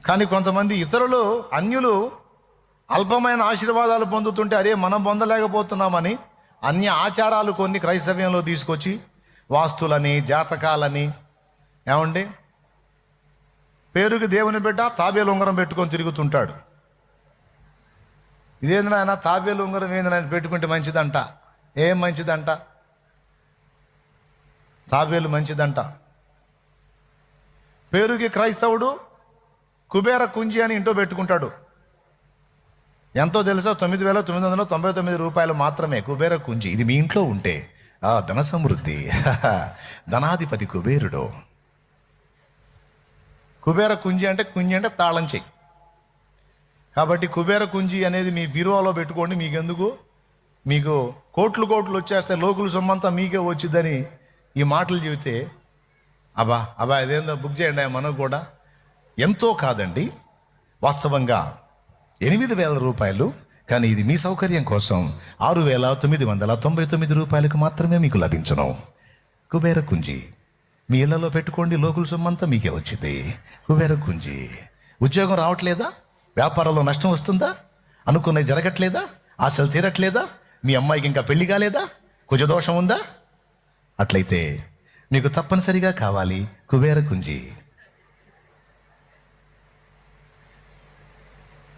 కానీ కొంతమంది ఇతరులు, అన్యులు అల్పమైన ఆశీర్వాదాలు పొందుతుంటే అరే మనం పొందలేకపోతున్నామని అన్య ఆచారాలు కొన్ని క్రైస్తవ్యంలో తీసుకొచ్చి వాస్తులని, జాతకాలని, ఏమండి పేరుకి దేవుని బిడ్డ తాబేలు ఉంగరం పెట్టుకొని తిరుగుతుంటాడు. ఇదేంది నాయన తాబేలు ఉంగరం ఏంది నాయన పెట్టుకుంటే మంచిదంట. ఏం మంచిదంట? తాబేలు మంచిదంట. పేరుకి క్రైస్తవుడు కుబేర కుంజి అని ఇంట్లో పెట్టుకుంటాడు. ఎంతో తెలుసా? 9,999 రూపాయలు మాత్రమే కుబేర కుంజి. ఇది మీ ఇంట్లో ఉంటే ధన సమృద్ధి, ధనాధిపతి కుబేరుడు. కుబేర కుంజి అంటే తాళం చెయ్యి. కాబట్టి కుబేర కుంజి అనేది మీ బీరువాలో పెట్టుకోండి. మీకెందుకు? మీకు కోట్లు వచ్చేస్తే లోకుల సొమ్మంతా మీకే వచ్చిందని ఈ మాటలు చెబితే అబ్బా ఇదేందో బుక్ చేయండి మనకు కూడా. ఎంతో కాదండి, వాస్తవంగా 8,000 రూపాయలు. కానీ ఇది మీ సౌకర్యం కోసం 6,999 రూపాయలకు మాత్రమే మీకు లభించను. కుబేర కుంజి మీ ఇళ్లలో పెట్టుకోండి, లోకుల సొమ్మంతా మీకే వచ్చింది. కుబేర కుంజి. ఉద్యోగం రావట్లేదా? వ్యాపారంలో నష్టం వస్తుందా? అనుకున్నది జరగట్లేదా? ఆశలు తీరట్లేదా? మీ అమ్మాయికి ఇంకా పెళ్లి కాలేదా? కుజదోషం ఉందా? అట్లయితే మీకు తప్పనిసరిగా కావాలి కుబేర కుంజి.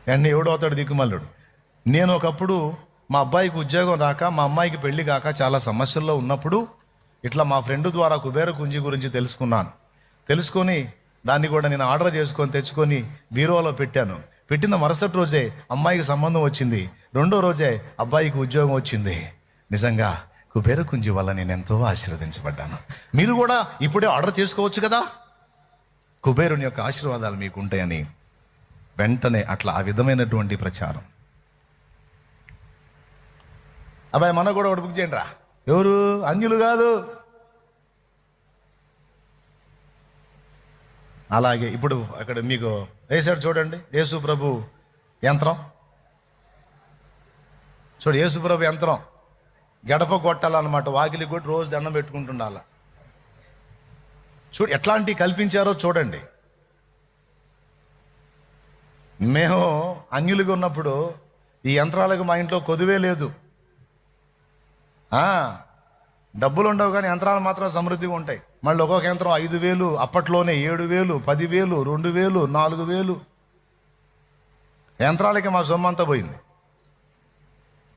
వెంటనే ఎవడో అవుతాడు దిక్కుమల్లుడు. నేను ఒకప్పుడు మా అబ్బాయికి ఉద్యోగం రాక, మా అమ్మాయికి పెళ్లి కాక చాలా సమస్యల్లో ఉన్నప్పుడు ఇట్లా మా ఫ్రెండ్ ద్వారా కుబేర కుంజి గురించి తెలుసుకొని దాన్ని కూడా నేను ఆర్డర్ చేసుకొని తెచ్చుకొని బీరువాలో పెట్టాను. పెట్టిన మరుసటి రోజే అమ్మాయికి సంబంధం వచ్చింది. రెండో రోజే అబ్బాయికి ఉద్యోగం వచ్చింది. నిజంగా కుబేర కుంజి వల్ల నేను ఎంతో ఆశీర్వదించబడ్డాను. మీరు కూడా ఇప్పుడే ఆర్డర్ చేసుకోవచ్చు కదా. కుబేరుని యొక్క ఆశీర్వాదాలు మీకు ఉంటాయని వెంటనే అట్లా ఆ విధమైనటువంటి ప్రచారం. అబ్బాయి మన కూడా ఒకటి బుక్ చేయండి రా. ఎవరు? అన్యులు కాదు. అలాగే ఇప్పుడు అక్కడ మీకు వేసాడు చూడండి, యేసు ప్రభు యంత్రం. చూడు, యేసు ప్రభు యంత్రం గడప కొట్టాలన్నమాట. వాకిలి కొట్టి రోజు దండం పెట్టుకుంటుండాల. చూడు ఎట్లాంటివి కల్పించారో చూడండి. మేము అన్యులుగా ఉన్నప్పుడు ఈ యంత్రాలకు మా ఇంట్లో కొదువే లేదు. డబ్బులు ఉండవు కానీ యంత్రాలు మాత్రం సమృద్ధిగా ఉంటాయి. మళ్ళీ ఒక్కొక్క యంత్రం 5,000, అప్పట్లోనే 7,000, 10,000, 2,000, 4,000 యంత్రాలకి మా సొమ్మంతా పోయింది.